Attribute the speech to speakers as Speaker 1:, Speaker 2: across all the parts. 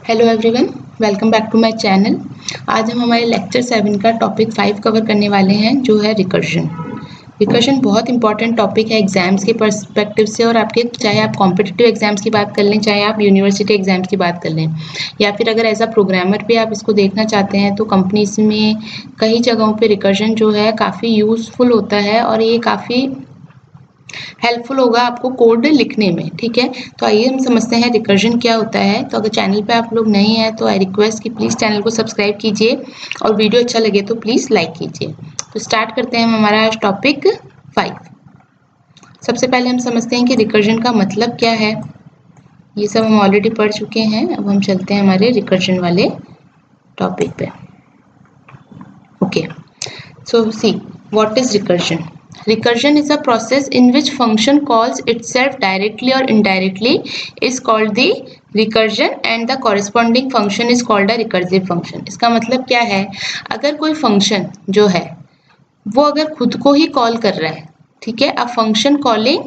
Speaker 1: Hello everyone, welcome back to my channel. आज हम हमारे लेक्चर 7 का टॉपिक 5 कवर करने वाले हैं, जो है रिकर्जन। रिकर्जन बहुत इंपॉर्टेंट टॉपिक है एग्जाम्स के पर्सपेक्टिव से, और आपके चाहे आप कॉम्पिटिटिव एग्जाम्स की बात कर लें, चाहे आप यूनिवर्सिटी एग्जाम्स की बात कर लें, या फिर अगर एज अ प्रोग्रामर भी आप इसको देखना चाहते हैं तो कंपनीज में कई जगहों पे रिकर्जन जो है काफ़ी यूज़फुल होता है और ये काफ़ी हेल्पफुल होगा आपको कोड लिखने में। ठीक है, तो आइए हम समझते हैं रिकर्जन क्या होता है। तो अगर चैनल पे आप लोग नए हैं तो आई रिक्वेस्ट कि प्लीज़ चैनल को सब्सक्राइब कीजिए और वीडियो अच्छा लगे तो प्लीज़ लाइक कीजिए। तो स्टार्ट करते हैं हम हमारा टॉपिक 5। सबसे पहले हम समझते हैं कि रिकर्जन का मतलब क्या है। ये सब हम ऑलरेडी पढ़ चुके हैं। अब हम चलते हैं हमारे रिकर्जन वाले टॉपिक पे। Okay, so see, what is recursion? Recursion is a process in which function calls itself directly or indirectly is called the recursion and the corresponding function is called a recursive function. इसका मतलब क्या है? अगर कोई function जो है वो अगर खुद को ही कॉल कर रहा है, ठीक है, अ फंक्शन कॉलिंग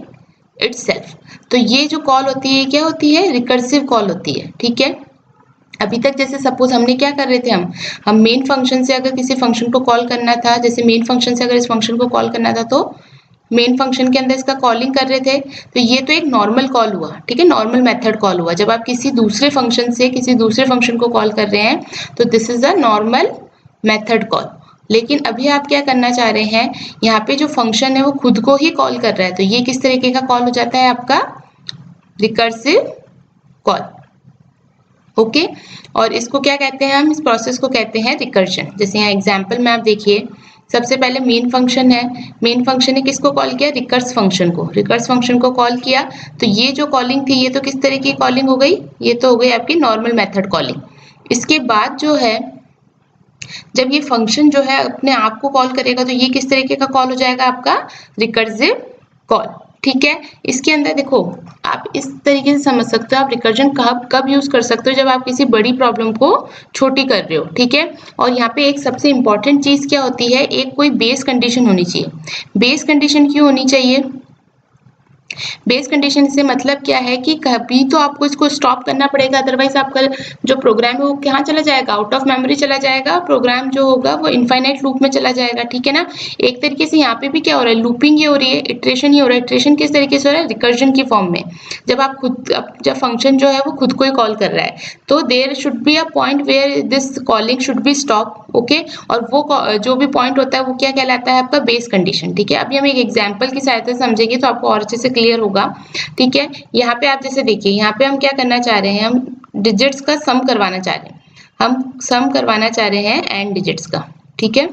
Speaker 1: इटसेल्फ, तो ये जो कॉल होती है क्या होती है? रिकर्सिव कॉल होती है। ठीक है, अभी तक जैसे सपोज हमने क्या कर रहे थे, हम मेन फंक्शन से अगर किसी फंक्शन को कॉल करना था, जैसे मेन फंक्शन से अगर इस फंक्शन को कॉल करना था तो मेन फंक्शन के अंदर इसका कॉलिंग कर रहे थे, तो ये तो एक नॉर्मल कॉल हुआ। ठीक है, नॉर्मल मेथड कॉल हुआ। जब आप किसी दूसरे फंक्शन से किसी दूसरे फंक्शन को कॉल कर रहे हैं तो this is a normal method call. लेकिन अभी आप क्या करना चाह रहे हैं, यहाँ पे जो फंक्शन है वो खुद को ही कॉल कर रहा है, तो ये किस तरीके का कॉल हो जाता है? आपका रिकर्सिव कॉल। ओके, और इसको क्या कहते हैं? हम इस प्रोसेस को कहते हैं रिकर्जन। जैसे यहाँ एग्जांपल में आप देखिए, सबसे पहले मेन फंक्शन है। मेन फंक्शन ने किसको कॉल किया? रिकर्स फंक्शन को। रिकर्स फंक्शन को कॉल किया, तो ये जो कॉलिंग थी ये तो किस तरह की कॉलिंग हो गई? ये तो हो गई आपकी नॉर्मल मेथड कॉलिंग। इसके बाद जो है, जब ये फंक्शन जो है अपने आप को कॉल करेगा तो ये किस तरीके का कॉल हो जाएगा? आपका रिकर्सिव कॉल। ठीक है, इसके अंदर देखो, आप इस तरीके से समझ सकते हो आप रिकर्जन कब यूज कर सकते हो? जब आप किसी बड़ी प्रॉब्लम को छोटी कर रहे हो। ठीक है, और यहाँ पे एक सबसे इंपॉर्टेंट चीज क्या होती है? एक कोई बेस कंडीशन होनी चाहिए। बेस कंडीशन क्यों होनी चाहिए? बेस कंडीशन से मतलब क्या है कि कभी तो आपको इसको स्टॉप करना पड़ेगा, अदरवाइज आपका जो प्रोग्राम है वो कहाँ चला जाएगा? आउट ऑफ मेमोरी चला जाएगा। प्रोग्राम जो होगा वो इनफाइनाइट लूप में चला जाएगा। ठीक है ना, एक तरीके से यहाँ पे भी क्या हो रहा है? लूपिंग ये हो रही है, इटरेशन ही हो रहा है। इटरेशन किस तरीके से हो रहा है? रिकर्जन की फॉर्म में। जब फंक्शन जो है वो खुद को ही कॉल कर रहा है, तो there should be a point where this calling should be stop. Okay, और वो जो भी पॉइंट होता है वो क्या कहलाता है? आपका बेस कंडीशन। ठीक है, अभी हम एक एग्जाम्पल की सहायता से समझेंगे तो आपको और अच्छे से क्लियर होगा। ठीक है, यहाँ पे आप जैसे देखिए, यहाँ पे हम क्या करना चाह रहे हैं? हम डिजिट्स का सम करवाना चाह रहे हैं। हम सम करवाना चाह रहे हैं एंड डिजिट्स का। ठीक है,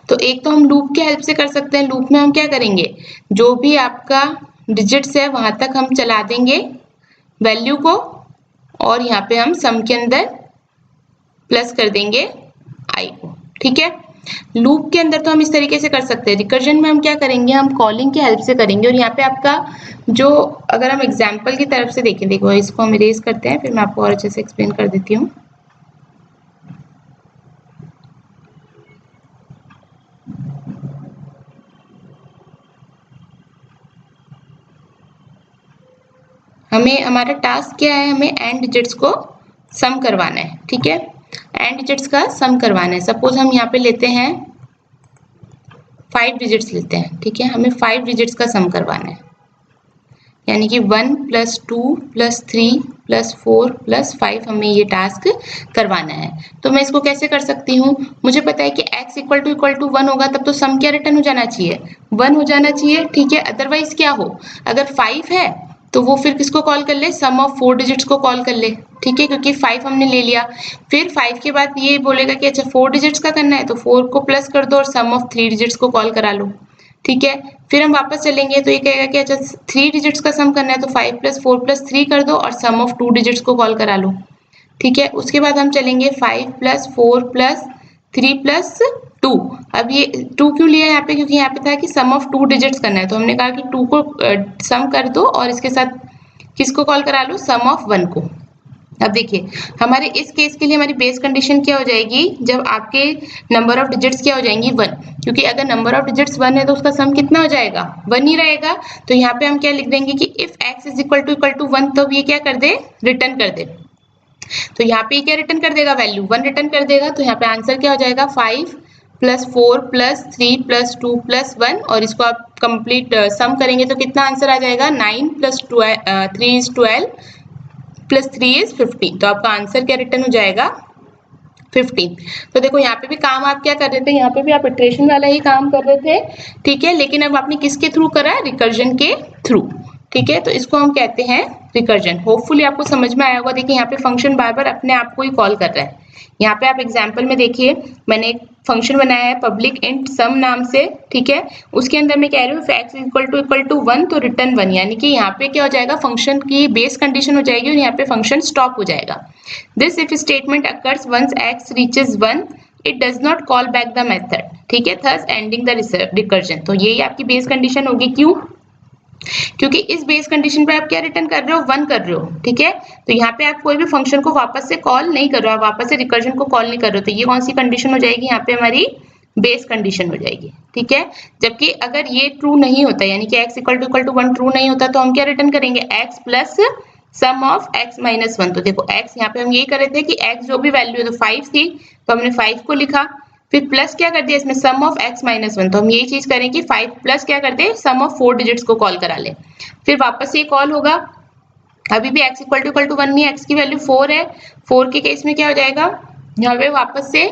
Speaker 1: तो एक तो हम लूप के हेल्प से कर सकते हैं। लूप में हम क्या करेंगे? जो भी आपका डिजिट्स है वहां तक हम चला देंगे वैल्यू को, और यहाँ पे हम सम के अंदर प्लस कर देंगे आई को। ठीक है, लूप के अंदर तो हम इस तरीके से कर सकते हैं। रिकर्जन में हम क्या करेंगे? हम कॉलिंग के हेल्प से करेंगे। और यहाँ पे आपका जो, अगर हम एग्जाम्पल की तरफ से देखें, देखो इसको हम इरेज करते हैं, फिर मैं आपको और अच्छे से एक्सप्लेन कर देती हूँ। हमें हमारा टास्क क्या है? हमें एंड डिजिट्स को सम करवाना है। ठीक है, एंड डिजिट्स का सम करवाना है। सपोज हम यहाँ पे लेते हैं 5 डिजिट्स लेते हैं। ठीक है, हमें 5 डिजिट्स का सम करवाना है, यानी कि 1 + 2 + 3 + 4 + 5 हमें ये टास्क करवाना है। तो मैं इसको कैसे कर सकती हूँ? मुझे पता है कि x = 1 होगा, तब तो सम क्या रिटर्न हो जाना चाहिए? 1 हो जाना चाहिए। ठीक है, अदरवाइज क्या हो? अगर 5 है तो वो फिर किसको कॉल कर ले? सम ऑफ 4 डिजिट्स को कॉल कर ले। ठीक है, क्योंकि 5 हमने ले लिया। फिर 5 के बाद ये बोलेगा कि अच्छा 4 डिजिट्स का करना है, तो 4 को प्लस कर दो और सम ऑफ 3 डिजिट्स को कॉल करा लो। ठीक है, फिर हम वापस चलेंगे तो ये कहेगा कि अच्छा 3 डिजिट्स का सम करना है, तो 5 + 4 + 3 कर दो और सम ऑफ 2 डिजिट्स को कॉल करा लो। ठीक है, उसके बाद हम चलेंगे 5 + 4 + 3 + 2। अब ये 2 क्यों लिया यहाँ पे? क्योंकि यहाँ पे था कि सम ऑफ 2 डिजिट्स करना है, तो हमने कहा कि 2 को सम कर दो और इसके साथ किसको कॉल करा लो? सम ऑफ 1 को। अब देखिए, हमारे इस केस के लिए हमारी बेस कंडीशन क्या हो जाएगी? जब आपके नंबर ऑफ डिजिट्स क्या हो जाएंगी? 1, क्योंकि अगर नंबर ऑफ डिजिट्स 1 है तो उसका सम कितना हो जाएगा? 1 ही रहेगा। तो यहाँ पे हम क्या लिख देंगे कि इफ x = 1, तब ये क्या कर दे? रिटर्न कर दे। तो यहाँ पे क्या रिटर्न कर देगा, वैल्यू 1 रिटर्न कर देगा। तो यहाँ पे आंसर क्या हो जाएगा, 5 प्लस 4 प्लस 3 प्लस 2 प्लस 1, और इसको आप कंप्लीट सम करेंगे तो कितना आंसर आ जाएगा, 9 प्लस 3 इज 12 प्लस 3 इज 15। तो आपका आंसर क्या रिटर्न हो जाएगा, 15। तो देखो यहाँ पे भी काम आप क्या कर रहे थे, यहाँ पे भी आप इटरेशन वाला ही काम कर रहे थे, ठीक है, लेकिन अब आपने किसके थ्रू करा, रिकर्जन के थ्रू, ठीक है। तो इसको हम कहते हैं रिकर्जन। होपफुली आपको समझ में आया होगा। देखिए यहाँ पे फंक्शन बार बार अपने आप को ही कॉल कर रहा है। यहाँ पे आप एग्जाम्पल में देखिए, मैंने एक फंक्शन बनाया है पब्लिक इंट सम नाम से, ठीक है। उसके अंदर मैं कह रही हूँ x इक्वल टू 1 तो रिटर्न 1, यानी कि यहाँ पे क्या हो जाएगा, फंक्शन की बेस कंडीशन हो जाएगी और यहाँ पे फंक्शन स्टॉप हो जाएगा। This if statement occurs once x reaches 1 it does not call back the method, ठीक है, थस एंडिंग द रिकर्जन। तो यही आपकी बेस कंडीशन होगी। क्यों, क्योंकि इस बेस कंडीशन पे आप क्या रिटर्न कर रहे हो, 1 कर रहे हो, ठीक है। तो यहाँ पे आप कोई भी फंक्शन को वापस से कॉल नहीं कर रहे हो, आप वापस से रिकर्जन को कॉल नहीं कर रहे हो। तो ये कौन सी कंडीशन हो जाएगी, यहाँ पे हमारी बेस कंडीशन हो जाएगी, ठीक है। जबकि अगर ये ट्रू नहीं होता, यानी कि x इक्वल टू 1 ट्रू नहीं होता, तो हम क्या रिटर्न करेंगे, x plus sum of x minus 1। तो देखो x यहाँ पे हम यही कर रहे थे कि x जो भी वैल्यू है, तो 5 थी तो हमने 5 को लिखा, फिर प्लस क्या कर दिया इसमें, सम ऑफ x माइनस 1। तो हम यही चीज करें कि 5 प्लस क्या कर दे, सम ऑफ 4 डिजिट्स को कॉल करा ले, फिर वापस से कॉल होगा। अभी भी x इक्वल टू 1 नहीं है, x की वैल्यू 4 है। 4 के केस में क्या हो जाएगा, यहाँ पे वापस से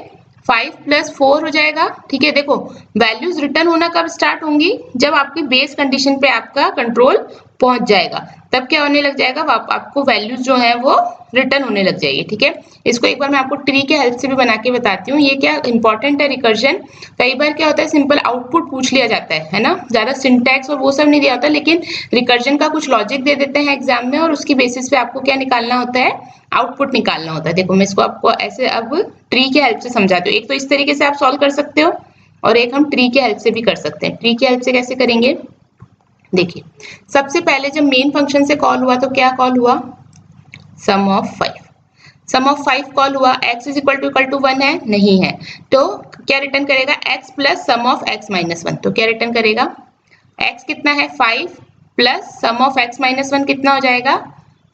Speaker 1: 5 प्लस 4 हो जाएगा, ठीक है। देखो वैल्यूज रिटर्न होना कब स्टार्ट होंगी, जब आपकी बेस कंडीशन पे आपका कंट्रोल पहुंच जाएगा, तब क्या होने लग जाएगा, आपको वैल्यूज जो है वो रिटर्न होने लग जाएगी, ठीक है। इसको एक बार मैं आपको ट्री के हेल्प से भी बना के बताती हूँ। ये क्या इंपॉर्टेंट है रिकर्जन। कई बार क्या होता है, सिंपल आउटपुट पूछ लिया जाता है ना, ज्यादा सिंटैक्स और वो सब नहीं दिया होता, लेकिन रिकर्जन का कुछ लॉजिक दे देते हैं एग्जाम में, और उसकी बेसिस पे आपको क्या निकालना होता है, आउटपुट निकालना होता है। देखो मैं इसको आपको ऐसे अब ट्री के हेल्प से समझाती हूँ। एक तो इस तरीके से आप सॉल्व कर सकते हो, और एक हम ट्री के हेल्प से भी कर सकते हैं। ट्री के हेल्प से कैसे करेंगे, देखिए सबसे पहले जब मेन फंक्शन से कॉल हुआ तो क्या कॉल हुआ, sum of 5। Sum of 5 call हुआ, x इज इक्वल टू 1 है, नहीं है, तो क्या रिटर्न करेगा, x plus sum of x minus 1। तो क्या रिटर्न करेगा, x कितना है 5 plus sum of x minus 1 कितना हो जाएगा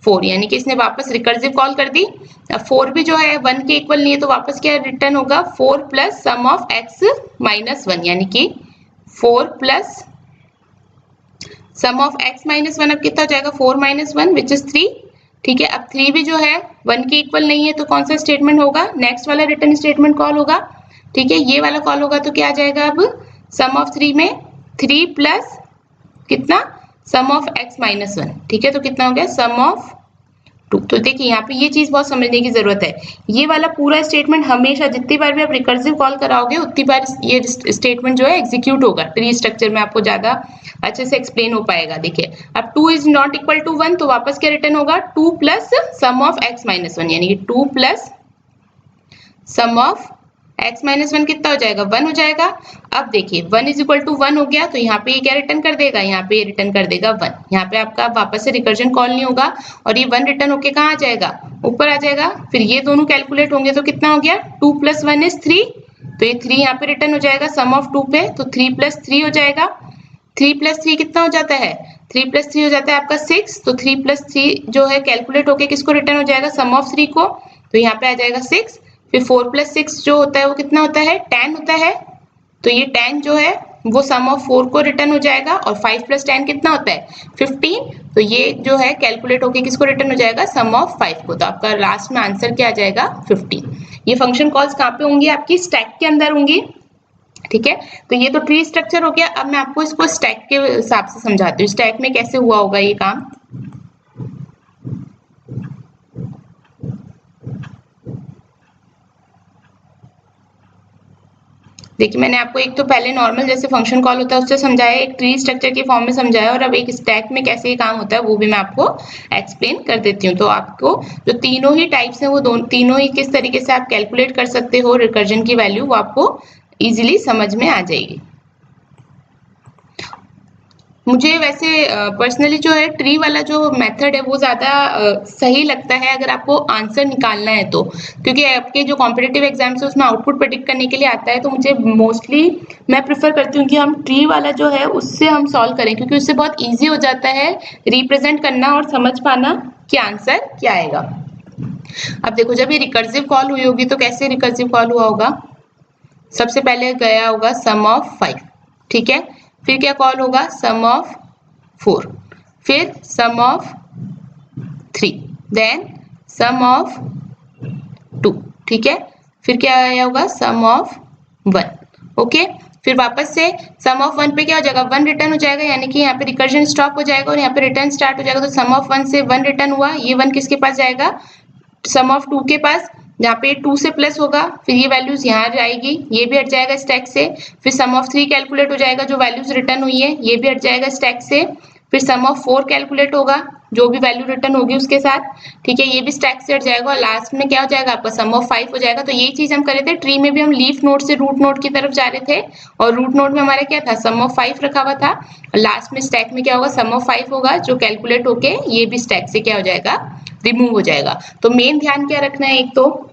Speaker 1: 4, यानी कि इसने वापस रिकर्सिव कॉल कर दी। अब 4 भी जो है 1 के इक्वल नहीं है, तो वापस क्या रिटर्न होगा, 4 plus sum of x minus 1, यानी कि 4 plus sum of x minus 1 अब कितना हो जाएगा, 4 माइनस 1 विच इज 3, ठीक है। अब 3 भी जो है 1 के इक्वल नहीं है, तो कौन सा स्टेटमेंट होगा, नेक्स्ट वाला रिटर्न स्टेटमेंट कॉल होगा, ठीक है। ये वाला कॉल होगा तो क्या आ जाएगा, अब सम ऑफ 3 में 3 प्लस कितना, सम ऑफ x माइनस 1, ठीक है। तो कितना हो गया, सम ऑफ 2। तो देखिए यहाँ पे ये चीज बहुत समझने की जरूरत है। ये वाला पूरा स्टेटमेंट हमेशा जितनी बार भी आप रिकर्सिव कॉल कराओगे उतनी बार ये स्टेटमेंट जो है एग्जीक्यूट होगा। ट्री स्ट्रक्चर में आपको ज्यादा अच्छे से एक्सप्लेन हो पाएगा। देखिए अब 2 इज नॉट इक्वल टू 1, तो वापस क्या रिटर्न होगा, 2 plus sum of x minus 1, यानी कि 2 plus sum of x minus 1 कितना हो जाएगा, 1 हो जाएगा। अब देखिए 1 इज इक्वल टू 1 हो गया, तो यहाँ पे ये क्या रिटर्न कर देगा, यहाँ पे रिटर्न कर देगा 1। यहाँ पे आपका वापस से रिकर्जन कॉल नहीं होगा, और ये 1 रिटर्न होके कहाँ आ जाएगा, ऊपर आ जाएगा। फिर ये दोनों कैलकुलेट होंगे तो कितना हो गया, 2 प्लस 1 इज 3, तो ये 3 यहाँ पे रिटर्न हो जाएगा सम ऑफ 2 पे, तो 3 प्लस 3 हो जाएगा। 3 प्लस 3 कितना हो जाता है, 3 प्लस 3 हो जाता है आपका 6, तो 3 प्लस 3 जो है कैलकुलेट होके किसको रिटर्न हो जाएगा, सम ऑफ 3 को, तो यहाँ पे आ जाएगा 6। फिर 4 प्लस 6 जो होता है वो कितना होता है, 10 होता है, तो ये 10 जो है वो सम ऑफ 4 को रिटर्न हो जाएगा, और 5 प्लस 10 कितना होता है 15, तो ये जो है कैलकुलेट होके किसको रिटर्न हो जाएगा, सम ऑफ 5 को। तो आपका लास्ट में आंसर क्या आ जाएगा, 15। ये फंक्शन कॉल्स कहाँ पे होंगी, आपकी स्टैक के अंदर होंगी, ठीक है। तो ये तो ट्री स्ट्रक्चर हो गया। अब मैं आपको इसको स्टैक के हिसाब से समझाती हूँ, स्टैक में कैसे हुआ होगा ये काम। देखिए मैंने आपको एक तो पहले नॉर्मल जैसे फंक्शन कॉल होता है उससे समझाया, एक ट्री स्ट्रक्चर के फॉर्म में समझाया, और अब एक स्टैक में कैसे ये काम होता है वो भी मैं आपको एक्सप्लेन कर देती हूँ। तो आपको जो तीनों ही टाइप्स हैं वो तीनों ही किस तरीके से आप कैलकुलेट कर सकते हो रिकर्जन की वैल्यू, वो आपको इजीली समझ में आ जाएगी। मुझे वैसे पर्सनली जो है ट्री वाला जो मेथड है वो ज़्यादा सही लगता है अगर आपको आंसर निकालना है तो, क्योंकि आपके जो कॉम्पिटिटिव एग्जाम्स है उसमें आउटपुट प्रेडिक्ट करने के लिए आता है, तो मुझे मोस्टली मैं प्रेफर करती हूँ कि हम ट्री वाला जो है उससे हम सॉल्व करें, क्योंकि उससे बहुत ईजी हो जाता है रिप्रेजेंट करना और समझ पाना कि आंसर क्या आएगा। अब देखो जब ये रिकर्सिव कॉल हुई होगी तो कैसे रिकर्सिव कॉल हुआ होगा, सबसे पहले गया होगा सम ऑफ 5, ठीक है, फिर क्या कॉल होगा सम ऑफ 4, फिर सम ऑफ 3, देन सम ऑफ 2, ठीक है, फिर क्या आया होगा सम ऑफ 1, ओके, फिर वापस से सम ऑफ 1 पे क्या हो जाएगा 1 रिटर्न हो जाएगा, यानी कि यहाँ पे रिकर्जन स्टॉप हो जाएगा और यहाँ पे रिटर्न स्टार्ट हो जाएगा। तो सम ऑफ 1 से 1 रिटर्न हुआ, ये 1 किसके पास जाएगा, सम ऑफ 2 के पास, जहाँ पे 2 से प्लस होगा, फिर ये वैल्यूज यहाँ जाएगी, ये भी हट जाएगा स्टैक से, फिर सम ऑफ 3 कैलकुलेट हो जाएगा, जो वैल्यूज रिटर्न हुई है ये भी हट जाएगा स्टैक से, फिर सम ऑफ 4 कैलकुलेट होगा, जो भी वैल्यू रिटर्न होगी उसके साथ, ठीक है, ये भी स्टैक से हट जाएगा, और लास्ट में क्या हो जाएगा आपका सम ऑफ 5 हो जाएगा। तो ये चीज हम कर रहे थे, ट्री में भी हम लीफ नोड से रूट नोड की तरफ जा रहे थे, और रूट नोड में हमारा क्या था सम ऑफ 5 रखा हुआ था, लास्ट में स्टैक में क्या होगा सम ऑफ 5 होगा, जो कैलकुलेट होके ये भी स्टैक से क्या हो जाएगा रिमूव हो जाएगा। तो मेन ध्यान क्या रखना है, एक तो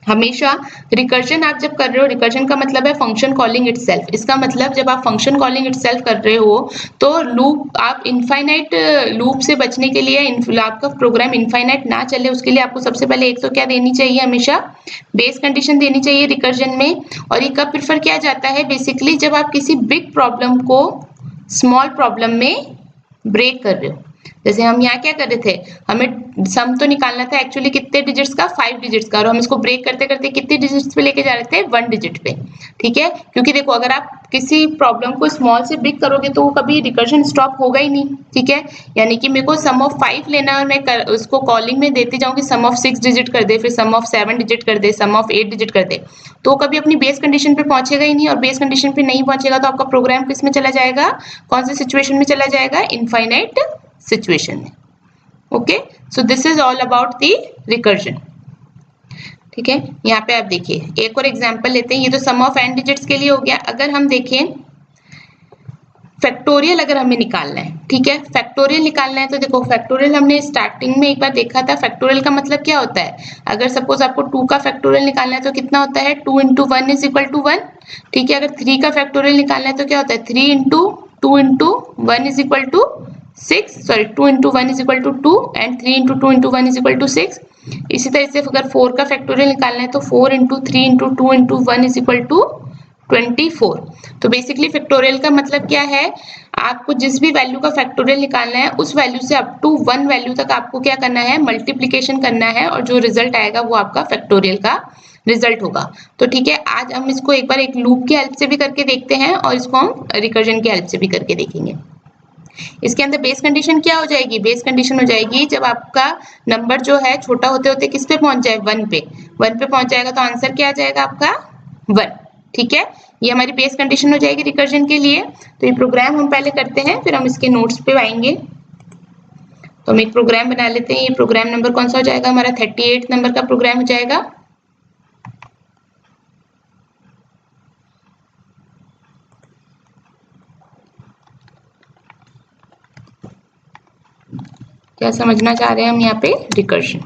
Speaker 1: हमेशा रिकर्जन आप जब कर रहे हो, रिकर्जन का मतलब है फंक्शन कॉलिंग इटसेल्फ, इसका मतलब जब आप फंक्शन कॉलिंग इटसेल्फ कर रहे हो तो लूप आप इनफाइनाइट लूप से बचने के लिए, आपका प्रोग्राम इनफाइनाइट ना चले उसके लिए आपको सबसे पहले एक तो क्या देनी चाहिए, हमेशा बेस कंडीशन देनी चाहिए रिकर्जन में। और ये कब प्रेफर किया जाता है, बेसिकली जब आप किसी बिग प्रॉब्लम को स्मॉल प्रॉब्लम में ब्रेक कर रहे हो। जैसे हम यहाँ क्या कर रहे थे, हमें सम तो निकालना था एक्चुअली कितने डिजिट्स का, 5 डिजिट्स का, और हम इसको ब्रेक करते करते कितने डिजिट्स पे लेके जा रहे थे 1 डिजिट पे, ठीक है, क्योंकि देखो अगर आप किसी प्रॉब्लम को स्मॉल से बिग करोगे तो वो कभी रिकर्जन स्टॉप होगा ही नहीं, ठीक है, यानी कि मेरे को सम ऑफ 5 लेना है और मैं उसको कॉलिंग में देती जाऊंगी सम ऑफ 6 डिजिट कर दे, फिर सम ऑफ 7 डिजिट कर दे, सम ऑफ 8 डिजिट कर दे, तो कभी अपनी बेस कंडीशन पे पहुंचेगा ही नहीं, और बेस कंडीशन पे नहीं पहुंचेगा तो आपका प्रोग्राम किस में चला जाएगा, कौन सी सिचुएशन में चला जाएगा, इनफाइनाइट सिचुएशन में। Okay, so this is all about the recursion, ठीक है। यहाँ पे आप देखिए एक और एग्जांपल लेते हैं, ये तो सम ऑफ n डिजिट्स के लिए हो गया। अगर हम देखें फैक्टोरियल अगर हमें निकालना है, ठीक है, फैक्टोरियल निकालना है तो देखो फैक्टोरियल हमने स्टार्टिंग में एक बार देखा था, फैक्टोरियल का मतलब क्या होता है, अगर सपोज आपको 2 का फैक्टोरियल निकालना है तो कितना होता है 2 इंटू 1 इज इक्वल टू 1, ठीक है, अगर 3 का फैक्टोरियल निकालना है तो क्या होता है 3 into 2 into 1 is equal to 6, sorry 2 into 1 is equal to 2 and 3 into 2 into 1 is equal to 6। इसी तरह से अगर 4 का फैक्टोरियल निकालना है तो 4 into 3 into 2 into 1 is equal to 24। तो बेसिकली फैक्टोरियल का मतलब क्या है, आपको जिस भी वैल्यू का फैक्टोरियल निकालना है उस वैल्यू से अप टू 1 वैल्यू तक आपको क्या करना है, मल्टीप्लीकेशन करना है, और जो रिजल्ट आएगा वो आपका फैक्टोरियल का रिजल्ट होगा। तो ठीक है, आज हम इसको एक बार एक लूप की हेल्प से भी करके देखते हैं और इसको हम रिकर्जन की हेल्प से भी करके देखेंगे। इसके अंदर बेस कंडीशन क्या हो जाएगी, बेस कंडीशन हो जाएगी जब आपका नंबर जो है छोटा होते होते किस पे पहुंच जाए 1 पे, 1 पे पहुंच जाएगा तो आंसर क्या आ जाएगा आपका 1, ठीक है, ये हमारी बेस कंडीशन हो जाएगी रिकर्जन के लिए। तो ये प्रोग्राम हम पहले करते हैं फिर हम इसके नोट्स पे आएंगे। तो हम एक प्रोग्राम बना लेते हैं, ये प्रोग्राम नंबर कौन सा हो जाएगा हमारा 38 नंबर का प्रोग्राम हो जाएगा। क्या समझना चाह रहे हैं हम यहाँ पे, रिकर्जन,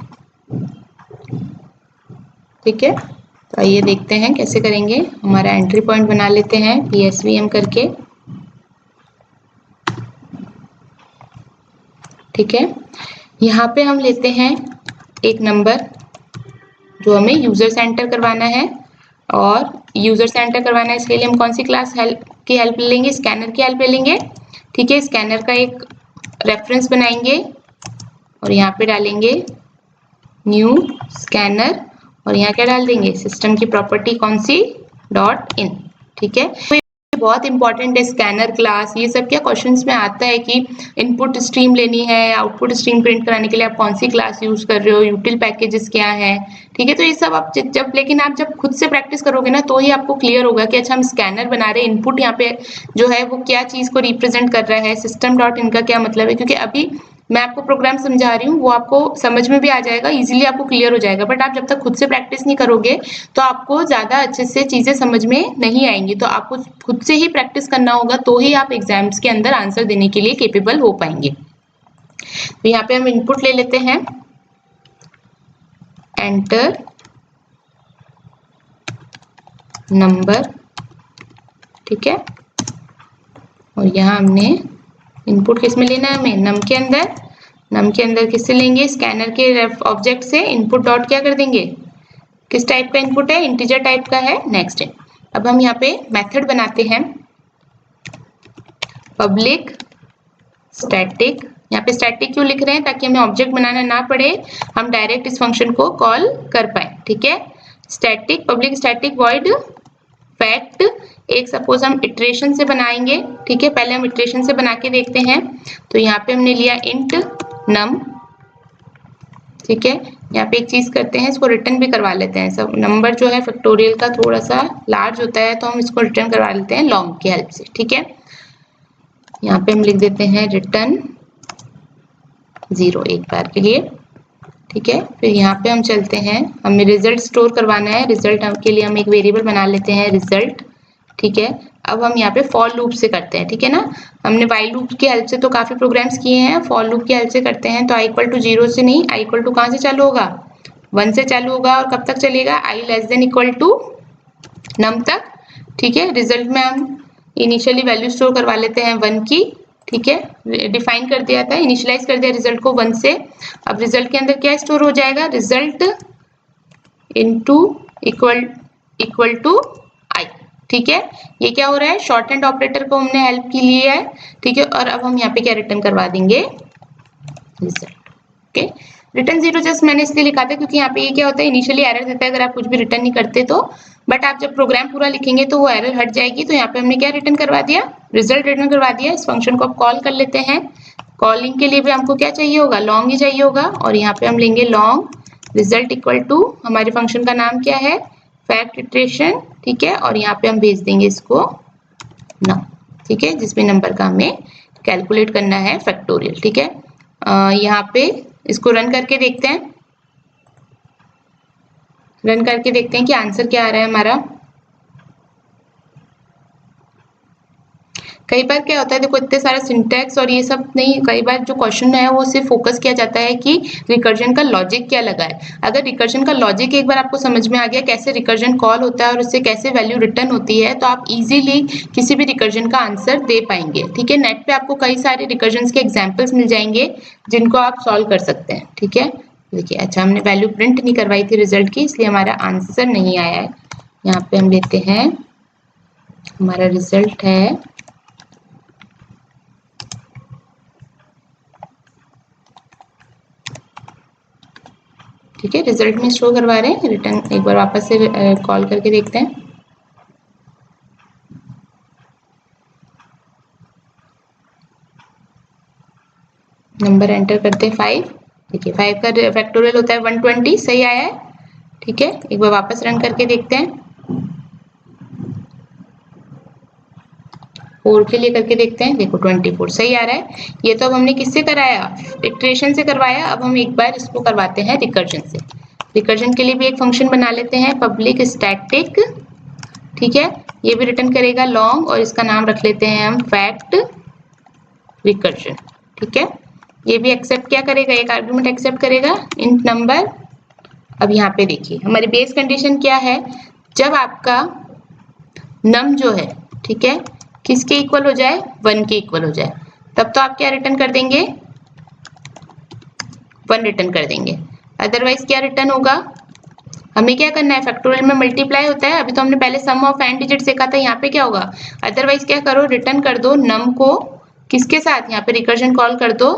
Speaker 1: ठीक है। तो आइए देखते हैं कैसे करेंगे, हमारा एंट्री पॉइंट बना लेते हैं PSVM करके, ठीक है। यहाँ पे हम लेते हैं एक नंबर जो हमें यूजर से एंटर करवाना है, और यूजर से एंटर करवाना है इसके लिए हम कौन सी क्लास की हेल्प लेंगे, स्कैनर की हेल्प ले लेंगे, ठीक है। स्कैनर का एक रेफरेंस बनाएंगे और यहाँ पे डालेंगे न्यू स्कैनर, और यहाँ क्या डाल देंगे सिस्टम की प्रॉपर्टी कौन सी .in, ठीक है। तो ये बहुत इंपॉर्टेंट है स्कैनर क्लास, ये सब क्या क्वेश्चंस में आता है कि इनपुट स्ट्रीम लेनी है, आउटपुट स्ट्रीम प्रिंट कराने के लिए आप कौन सी क्लास यूज कर रहे हो, यूटिल पैकेजेस क्या है, ठीक है। तो ये सब आप जब लेकिन आप जब खुद से प्रैक्टिस करोगे ना तो ही आपको क्लियर होगा कि अच्छा हम स्कैनर बना रहे हैं, इनपुट यहाँ पे जो है वो क्या चीज को रिप्रेजेंट कर रहा है, सिस्टम .in का क्या मतलब है, क्योंकि अभी मैं आपको प्रोग्राम समझा रही हूँ वो आपको समझ में भी आ जाएगा, इजीली आपको क्लियर हो जाएगा, बट आप जब तक खुद से प्रैक्टिस नहीं करोगे तो आपको ज्यादा अच्छे से चीजें समझ में नहीं आएंगी। तो आपको खुद से ही प्रैक्टिस करना होगा तो ही आप एग्जाम्स के अंदर आंसर देने के लिए केपेबल हो पाएंगे। तो यहाँ पे हम इनपुट ले लेते हैं एंटर नंबर, ठीक है, और यहाँ हमने इनपुट किस में लेना है, हमें नम के अंदर, नम के अंदर किससे लेंगे, स्कैनर के ऑब्जेक्ट से इनपुट डॉट क्या कर देंगे, किस टाइप का इनपुट है, इंटीजर टाइप का है। नेक्स्ट है, अब हम यहाँ पे मेथड बनाते हैं पब्लिक स्टैटिक। यहाँ पे स्टैटिक क्यों लिख रहे हैं, ताकि हमें ऑब्जेक्ट बनाना ना पड़े, हम डायरेक्ट इस फंक्शन को कॉल कर पाए। ठीक है, static public static void fact. एक सपोज हम इटरेशन से बनाएंगे, ठीक है, पहले हम इटरेशन से बना के देखते हैं। तो यहाँ पे हमने लिया इंट नम, ठीक है। यहाँ पे एक चीज करते हैं, इसको रिटर्न भी करवा लेते हैं। सब नंबर जो है फैक्टोरियल का थोड़ा सा लार्ज होता है, तो हम इसको रिटर्न करवा लेते हैं लॉन्ग की हेल्प से। ठीक है, यहाँ पे हम लिख देते हैं रिटर्न 0 एक बार के लिए। ठीक है, फिर यहाँ पे हम चलते हैं, हमें रिजल्ट स्टोर करवाना है। रिजल्ट के लिए हम एक वेरिएबल बना लेते हैं रिजल्ट। ठीक है, अब हम यहाँ पे फॉर लूप से करते हैं। ठीक है ना, हमने वाइल लूप की हेल्प से तो काफी प्रोग्राम्स किए हैं, फॉर लूप की हेल्प से करते हैं। तो i इक्वल टू 0 से नहीं, i इक्वल टू कहाँ से चालू होगा, 1 से चालू होगा। और कब तक चलेगा, i less than equal to num तक। ठीक है, रिजल्ट में हम इनिशियली वैल्यू स्टोर करवा लेते हैं 1 की। ठीक है, डिफाइन कर दिया था, इनिशियलाइज कर दिया रिजल्ट को 1 से। अब रिजल्ट के अंदर क्या स्टोर हो जाएगा, रिजल्ट इनटू इक्वल टू आई। ठीक है, ये क्या हो रहा है, शॉर्ट हैंड ऑपरेटर को हमने हेल्प की ली है। ठीक है, और अब हम यहाँ पे क्या रिटर्न करवा देंगे, रिजल्ट। ओके, रिटर्न 0 जस्ट मैंने इसलिए लिखा था क्योंकि यहाँ पे ये क्या होता है, इनिशियली एरर देता है अगर आप कुछ भी रिटर्न नहीं करते तो। बट आप जब प्रोग्राम पूरा लिखेंगे तो वो एरर हट जाएगी। तो यहाँ पे हमने क्या रिटर्न करवा दिया, रिजल्ट रिटर्न करवा दिया। इस फंक्शन को आप कॉल कर लेते हैं। कॉलिंग के लिए भी हमको क्या चाहिए होगा, लॉन्ग ही चाहिए होगा। और यहाँ पे हम लेंगे लॉन्ग रिजल्ट इक्वल टू, हमारे फंक्शन का नाम क्या है, फैक्ट इटरेशन। ठीक है, और यहाँ पे हम भेज देंगे इसको नम। ठीक है, जिसमें नंबर का हमें कैलकुलेट करना है फैक्टोरियल। ठीक है, यहाँ पे इसको रन करके देखते हैं, रन करके देखते हैं कि आंसर क्या आ रहा है हमारा। कई बार क्या होता है, देखो इतने सारा सिंटैक्स और ये सब नहीं, कई बार जो क्वेश्चन है वो सिर्फ फोकस किया जाता है कि रिकर्जन का लॉजिक क्या लगा है। अगर रिकर्जन का लॉजिक एक बार आपको समझ में आ गया, कैसे रिकर्जन कॉल होता है और उससे कैसे वैल्यू रिटर्न होती है, तो आप इजीली किसी भी रिकर्जन का आंसर दे पाएंगे। ठीक है, नेट पे आपको कई सारे रिकर्जन के एग्जाम्पल्स मिल जाएंगे जिनको आप सॉल्व कर सकते हैं। ठीक है, देखिए, अच्छा हमने वैल्यू प्रिंट नहीं करवाई थी रिजल्ट की, इसलिए हमारा आंसर नहीं आया है। यहाँ पे हम लेते हैं, हमारा रिजल्ट है ठीक है, रिजल्ट में शो करवा रहे हैं। रिटर्न एक बार वापस से कॉल करके देखते हैं। नंबर एंटर करते हैं 5। देखिए 5 का फैक्टोरियल होता है 120, सही आया है। ठीक है, एक बार वापस रन करके देखते हैं, 4 के लिए करके देखते हैं। देखो 24 सही आ रहा है। ये तो अब हमने किससे कराया, इटरेशन से करवाया। अब हम एक बार इसको करवाते हैं रिकर्जन से। रिकर्जन के लिए भी एक फंक्शन बना लेते हैं पब्लिक स्टैटिक। ठीक है, ये भी रिटर्न करेगा लॉन्ग, और इसका नाम रख लेते हैं हम फैक्ट रिकर्जन। ठीक है, ये भी एक्सेप्ट क्या करेगा, एक आर्गुमेंट एक्सेप्ट करेगा इंट नंबर। अब यहाँ पे देखिए हमारी बेस कंडीशन क्या है, जब आपका नम जो है, ठीक है, किसके इक्वल हो जाए, 1 के इक्वल हो जाए, तब तो आप क्या रिटर्न कर देंगे, 1 रिटर्न कर देंगे। अदरवाइज क्या रिटर्न होगा, हमें क्या करना है, फैक्टोरियल में मल्टीप्लाई होता है। अभी तो हमने पहले सम ऑफ n डिजिट देखा था, यहाँ पे क्या होगा, अदरवाइज क्या करो, रिटर्न कर दो नम को किसके साथ, यहाँ पे रिकर्जन कॉल कर दो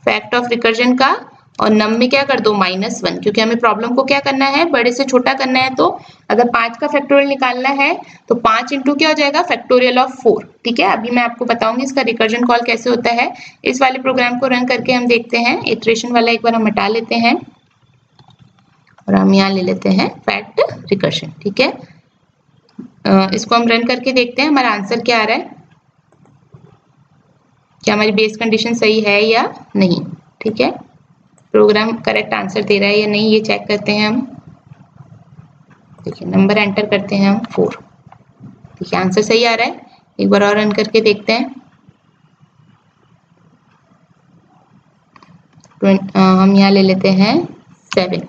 Speaker 1: फैक्ट ऑफ रिकर्जन का, और नम में क्या कर दो -1, क्योंकि हमें प्रॉब्लम को क्या करना है, बड़े से छोटा करना है। तो अगर 5 का फैक्टोरियल निकालना है तो 5 इंटू क्या हो जाएगा, फैक्टोरियल ऑफ 4। ठीक है, अभी मैं आपको बताऊंगी इसका रिकर्जन कॉल कैसे होता है। इस वाले प्रोग्राम को रन करके हम देखते हैं। इटरेशन वाला एक बार हम हटा लेते हैं और हम यहाँ ले लेते हैं फैक्ट रिकर्जन। ठीक है, इसको हम रन करके देखते हैं हमारा आंसर क्या आ रहा है, क्या हमारी बेस कंडीशन सही है या नहीं। ठीक है, प्रोग्राम करेक्ट आंसर दे रहा है या नहीं, ये चेक करते हैं हम। देखिए नंबर एंटर करते हैं हम 4। देखिए आंसर सही आ रहा है। एक बार और रन करके देखते हैं। हम यहाँ ले लेते हैं 7।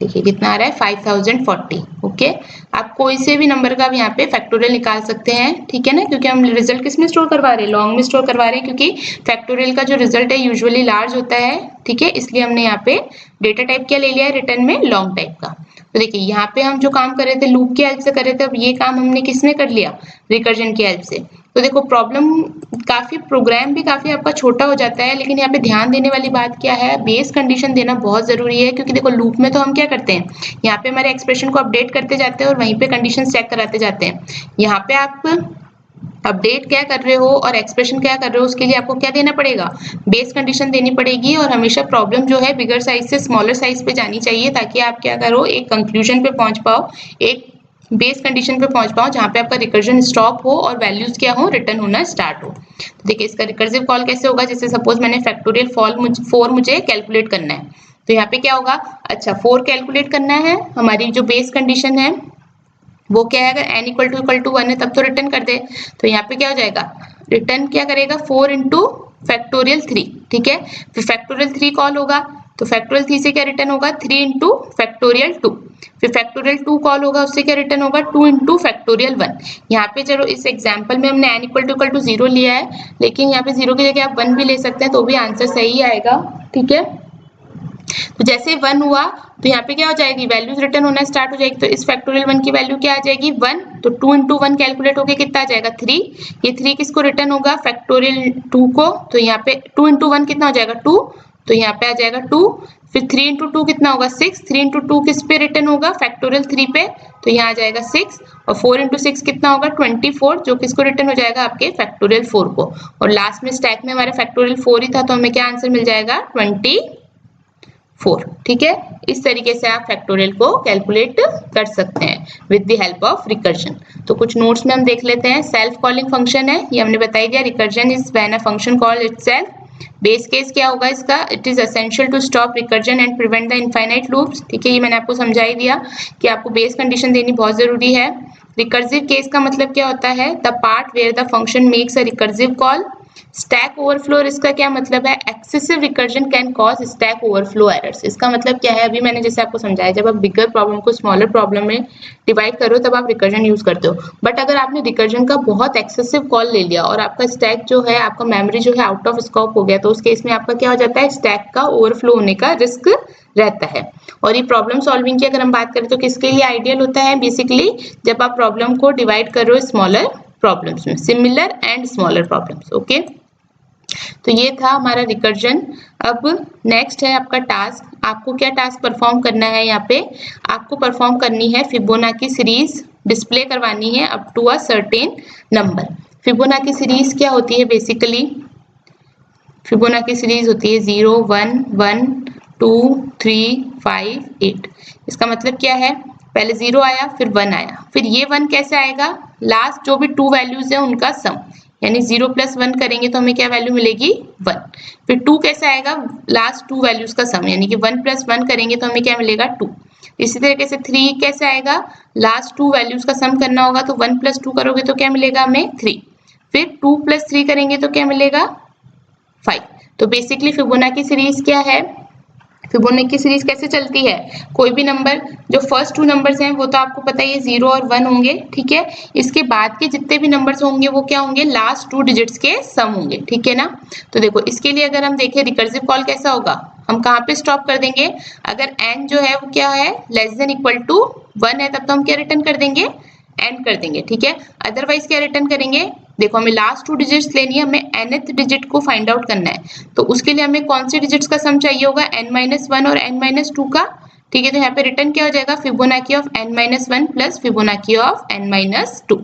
Speaker 1: देखिए कितना आ रहा है 5040। ओके, आप कोई से भी नंबर का भी यहाँ पे फैक्टोरियल निकाल सकते हैं, ठीक है ना, क्योंकि हम रिजल्ट किस में स्टोर करवा रहे हैं, लॉन्ग में स्टोर करवा रहे हैं, क्योंकि फैक्टोरियल का जो रिजल्ट है यूजुअली लार्ज होता है, ठीक है, इसलिए हमने यहाँ पे डेटा टाइप क्या ले लिया है रिटर्न में, लॉन्ग टाइप का। तो देखिए यहाँ पे हम जो काम कर रहे थे लूप की हेल्प से कर रहे थे, अब ये काम हमने किस में कर लिया, रिकर्जन की हेल्प से। तो देखो प्रॉब्लम काफी, प्रोग्राम भी काफी आपका छोटा हो जाता है, लेकिन यहाँ पे ध्यान देने वाली बात क्या है, बेस कंडीशन देना बहुत जरूरी है, क्योंकि देखो लूप में तो हम क्या करते हैं, यहाँ पे हमारे एक्सप्रेशन को अपडेट करते जाते हैं और वहीं पे कंडीशन चेक कराते जाते हैं। यहाँ पे आप अपडेट क्या कर रहे हो और एक्सप्रेशन क्या कर रहे हो, उसके लिए आपको क्या देना पड़ेगा, बेस कंडीशन देनी पड़ेगी, और हमेशा प्रॉब्लम जो है बिगर साइज से स्मॉलर साइज पे जानी चाहिए, ताकि आप क्या करो, एक कंक्लूजन पे पहुंच पाओ, एक बेस कंडीशन पे पहुंच पाओ जहां पे आपका रिकर्जन स्टॉप हो और वैल्यूज क्या हो, रिटर्न होना स्टार्ट हो। तो देखिए इसका रिकर्सिव कॉल कैसे होगा, जैसे सपोज मैंने फैक्टोरियल 4 मुझे कैलकुलेट करना है, तो यहाँ पे क्या होगा, अच्छा 4 कैलकुलेट करना है, हमारी जो बेस कंडीशन है वो क्या है, अगर n इक्वल टू 1 है तब तो रिटर्न कर दे, तो यहाँ पे क्या हो जाएगा, रिटर्न क्या करेगा 4 इंटू फैक्टोरियल 3, ठीक है, फिर फैक्टोरियल 3 कॉल होगा, तो फैक्टोरियल 3 से क्या रिटर्न होगा 3 इंटू फैक्टोरियल 2, फिर फैक्टोरियल 2 कॉल होगा, उससे क्या रिटर्न होगा 2 इंटू फैक्टोरियल 1। यहाँ पे चलो इस एग्जाम्पल में हमने n इक्वल टू 0 लिया है, लेकिन यहाँ पे 0 की जगह आप 1 भी ले सकते हैं तो भी आंसर सही आएगा, ठीक है। तो जैसे 1 हुआ तो यहाँ पे क्या हो जाएगी, वैल्यूज रिटर्न होना स्टार्ट हो जाएगी, तो इस फैक्टोरियल 1 की वैल्यू क्या आ जाएगी 1, तो 2 इंटू 1 कैलकुलेट होके कितना आ जाएगा 3, ये 3 किसको रिटर्न होगा, फैक्टोरियल 2 को, तो यहाँ पे 2 इंटू 1 कितना हो जाएगा 2, तो यहाँ पे आ जाएगा 2, फिर 3 इंटू 2 कितना होगा 6, 3 इंटू 2 किस पे रिटर्न होगा, फैक्टोरियल 3 पे, तो यहाँ आ जाएगा 6, और 4 इंटू 6 कितना होगा 24, जो किसको रिटर्न हो जाएगा आपके फैक्टोरियल 4 को, और लास्ट में स्टैक में हमारे फैक्टोरियल 4 ही था, तो हमें क्या आंसर मिल जाएगा 24, ठीक है। इस तरीके से आप फैक्टोरियल को कैलकुलेट कर सकते हैं with the help of recursion. तो कुछ नोट्स में हम देख लेते हैं, सेल्फ कॉलिंग फंक्शन है, ये हमने बताई दिया, recursion is when a function called itself. Base case क्या होगा इसका, it is essential to stop recursion and prevent the infinite loops, ठीक है, ये मैंने आपको समझा ही दिया कि आपको बेस कंडीशन देनी बहुत जरूरी है। रिकर्सिव केस का मतलब क्या होता है, the part where the function makes a recursive call. Stack overflow, इसका क्या मतलब है, excessive recursion can cause stack overflow errors. इसका मतलब क्या है, अभी मैंने जैसे आपको समझाया, जब आप बिगर प्रॉब्लम को स्मॉलर प्रॉब्लम में डिवाइड करो तब आप रिकर्जन यूज करते हो, बट अगर आपने रिकर्जन का बहुत एक्सेसिव कॉल ले लिया और आपका स्टैक जो है, आपका मेमोरी जो है आउट ऑफ स्कोप हो गया, तो उस केस में आपका क्या हो जाता है, स्टैक का ओवरफ्लो होने का रिस्क रहता है। और ये प्रॉब्लम सॉल्विंग की अगर हम बात करें तो किसके लिए आइडियल होता है, बेसिकली जब आप प्रॉब्लम को डिवाइड कर रहे हो स्मॉलर प्रॉब्लम्स में, similar and smaller problems, okay. तो ये था हमारा रिकर्जन। अब नेक्स्ट है आपका टास्क, आपको क्या टास्क परफॉर्म करना है, यहाँ पे आपको परफॉर्म करनी है फिबोनाची सीरीज, डिस्प्ले करवानी है up to a certain number. Fibonacci series क्या होती है, बेसिकली फिबोनाची सीरीज होती है 0 1 1 2 3 5 8। इसका मतलब क्या है, पहले 0 आया फिर 1 आया, फिर ये 1 कैसे आएगा, लास्ट जो भी 2 वैल्यूज है उनका सम, यानी 0 प्लस 1 करेंगे तो हमें क्या वैल्यू मिलेगी 1। फिर 2 कैसे आएगा, लास्ट 2 वैल्यूज का सम, यानी कि 1 प्लस 1 करेंगे तो हमें क्या मिलेगा 2। इसी तरीके से 3 कैसे आएगा, लास्ट 2 वैल्यूज का सम करना होगा, तो 1 प्लस 2 करोगे तो क्या मिलेगा हमें 3, फिर 2 प्लस 3 करेंगे तो क्या मिलेगा 5। तो बेसिकली फिबोनाची सीरीज क्या है, फिबोनाची सीरीज कैसे चलती है, कोई भी नंबर, जो फर्स्ट 2 नंबर्स हैं वो तो आपको पता ही है 0 और 1 होंगे, ठीक है, इसके बाद के जितने भी नंबर्स होंगे वो क्या होंगे, लास्ट 2 डिजिट्स के सम होंगे, ठीक है ना। तो देखो इसके लिए अगर हम देखें रिकर्सिव कॉल कैसा होगा, हम कहाँ पे स्टॉप कर देंगे, अगर n जो है वो क्या है, लेस देन इक्वल टू 1 है, तब तो हम क्या रिटर्न कर देंगे, एंड कर देंगे, ठीक है। अदरवाइज क्या रिटर्न करेंगे, देखो हमें लास्ट 2 डिजिट्स लेनी है, हमें nth डिजिट को फाइंड आउट करना है, तो उसके लिए हमें कौन से डिजिट्स का सम चाहिए होगा, n-1 और n-2 का, ठीक है। तो यहाँ पे रिटर्न क्या हो जाएगा, Fibonacci of n-1 plus Fibonacci of n-2।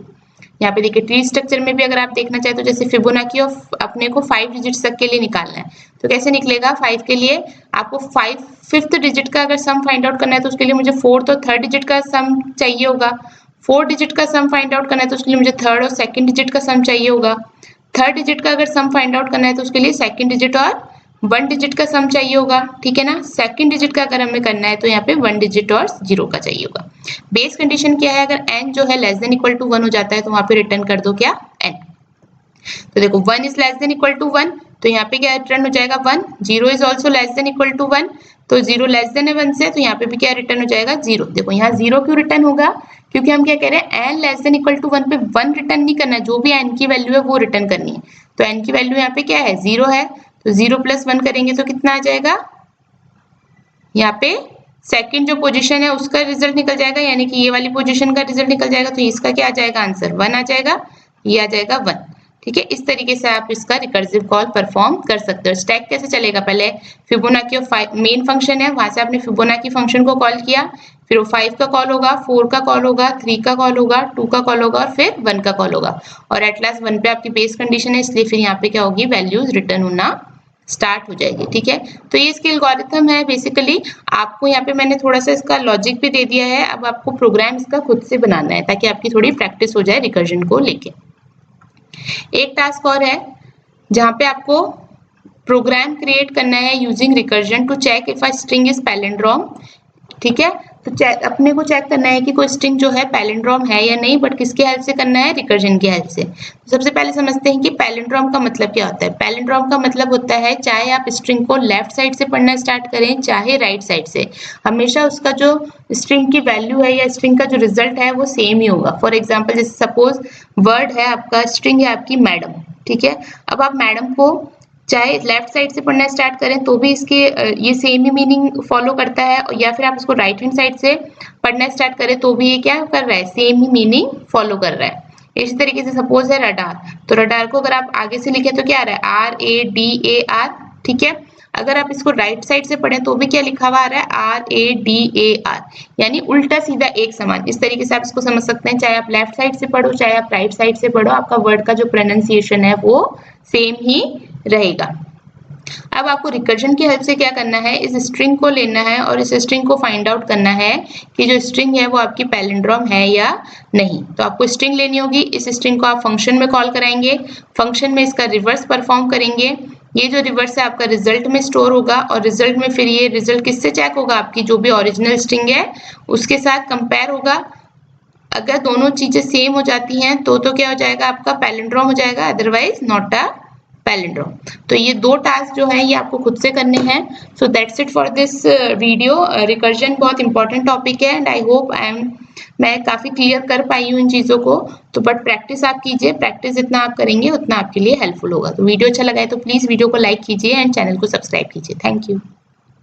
Speaker 1: यहाँ पे देखिए ट्री स्ट्रक्चर में भी अगर आप देखना चाहे तो जैसे फिबोनाची ऑफ अपने को 5 डिजिट्स तक के लिए निकालना है, तो कैसे निकलेगा, 5 के लिए आपको 5th डिजिट का अगर सम फाइंड आउट करना है तो उसके लिए मुझे 4th और 3rd डिजिट का सम चाहिए होगा, 4 डिजिट का सम फाइंड आउट करना है तो उसके लिए मुझे 3rd और 2nd डिजिट का सम चाहिए होगा, 3rd डिजिट का अगर सम फाइंड आउट करना है तो उसके लिए 2nd डिजिट और 1 डिजिट का सम चाहिए होगा, ठीक है ना। 2nd डिजिट का अगर हमें करना है तो यहाँ पे 1 डिजिट और 0 का चाहिए होगा। बेस कंडीशन क्या है, अगर n जो है लेस देन इक्वल टू 1 हो जाता है तो वहां पे रिटर्न कर दो क्या n। तो देखो 1 is less than equal to 1, तो यहाँ पे क्या रिटर्न हो जाएगा 1। 0 is also less than equal to 1, तो 0 लेस देन है 1 से, तो यहाँ पे भी क्या रिटर्न हो जाएगा 0। देखो यहाँ 0 क्यों रिटर्न होगा, क्योंकि हम क्या कह रहे हैं n less than equal to 1 पे 1 रिटर्न नहीं करना है, जो भी n की वैल्यू है वो रिटर्न करनी है। तो n की वैल्यू यहाँ पे क्या है 0 है, तो 0 प्लस 1 करेंगे तो कितना आ जाएगा, यहाँ पे सेकंड जो पोजीशन है उसका रिजल्ट निकल जाएगा, यानी कि ये वाली पोजीशन का रिजल्ट निकल जाएगा, तो इसका क्या आ जाएगा आंसर 1 आ जाएगा, ये आ जाएगा 1। ठीक है, इस तरीके से आप इसका रिकर्सिव कॉल परफॉर्म कर सकते हो। स्टैक कैसे चलेगा, पहले फिबोनाची मेन फंक्शन है, वहां से आपने फिबोनाची फंक्शन को कॉल किया, फिर वो 5 का कॉल होगा, 4 का कॉल होगा, 3 का कॉल होगा, 2 का कॉल होगा और फिर 1 का कॉल होगा, और एट लास्ट 1 पे आपकी बेस कंडीशन है, इसलिए फिर यहाँ पे क्या होगी, वैल्यूज रिटर्न होना स्टार्ट हो जाएगी। ठीक है, तो ये इसकी एल्गोरिथम है बेसिकली। आपको यहाँ पे मैंने थोड़ा सा इसका लॉजिक भी दे दिया है, अब आपको प्रोग्राम इसका खुद से बनाना है ताकि आपकी थोड़ी प्रैक्टिस हो जाए रिकर्जन को लेके। एक टास्क और है जहाँ पे आपको प्रोग्राम क्रिएट करना है using recursion to check if a string is palindrome. ठीक है, तो अपने को चेक करना है कि कोई स्ट्रिंग जो है पैलिंड्रोम है या नहीं, बट किसके हेल्प से करना है, रिकर्जन की हेल्प से। तो सबसे पहले समझते हैं कि पैलिंड्रोम का मतलब क्या होता है। पैलिंड्रोम का मतलब होता है चाहे आप स्ट्रिंग को लेफ्ट साइड से पढ़ना स्टार्ट करें चाहे राइट साइड से, हमेशा उसका जो स्ट्रिंग की वैल्यू है या स्ट्रिंग का जो रिजल्ट है वो सेम ही होगा। फॉर एग्जाम्पल जैसे सपोज वर्ड है आपका, स्ट्रिंग है आपकी मैडम। ठीक है, अब आप मैडम को चाहे लेफ्ट साइड से पढ़ना स्टार्ट करें तो भी इसके ये सेम ही मीनिंग फॉलो करता है, या फिर आप इसको राइट हैंड साइड से पढ़ना स्टार्ट करें तो भी ये क्या कर रहा है, सेम ही मीनिंग फॉलो कर रहा है। इसी तरीके से सपोज है रडार, तो रडार को अगर आप आगे से लिखे तो क्या आ रहा है, RADAR। ठीक है, अगर आप इसको राइट साइड से पढ़ें तो भी क्या लिखा हुआ आ रहा है, RADAR, यानी उल्टा सीधा एक समान। इस तरीके से आप इसको समझ सकते हैं, चाहे आप लेफ्ट साइड से पढ़ो चाहे आप राइट साइड से पढ़ो, आपका वर्ड का जो प्रोनाउंसिएशन है वो सेम ही रहेगा। अब आपको रिकर्जन की हेल्प से क्या करना है, इस स्ट्रिंग को लेना है और इस स्ट्रिंग को फाइंड आउट करना है कि जो स्ट्रिंग है वो आपकी पैलिंड्रोम है या नहीं। तो आपको स्ट्रिंग लेनी होगी, इस स्ट्रिंग को आप फंक्शन में कॉल कराएंगे, फंक्शन में इसका रिवर्स परफॉर्म करेंगे, ये जो रिवर्स है आपका रिजल्ट में स्टोर होगा, और रिजल्ट में फिर ये रिजल्ट किससे चेक होगा, आपकी जो भी ओरिजिनल स्ट्रिंग है उसके साथ कंपेयर होगा। अगर दोनों चीजें सेम हो जाती हैं तो क्या हो जाएगा, आपका पैलिंड्रोम हो जाएगा, अदरवाइज नॉट अ पैलिंड्रोम। तो ये दो टास्क जो है ये आपको खुद से करने हैं। So that's it for this video. Recursion बहुत इंपॉर्टेंट टॉपिक है एंड आई होप मैं काफी क्लियर कर पाई हूँ इन चीजों को। तो बट प्रैक्टिस आप कीजिए, प्रैक्टिस जितना आप करेंगे उतना आपके लिए हेल्पफुल होगा। तो वीडियो अच्छा लगा है तो प्लीज वीडियो को लाइक कीजिए एंड चैनल को सब्सक्राइब कीजिए। Thank you.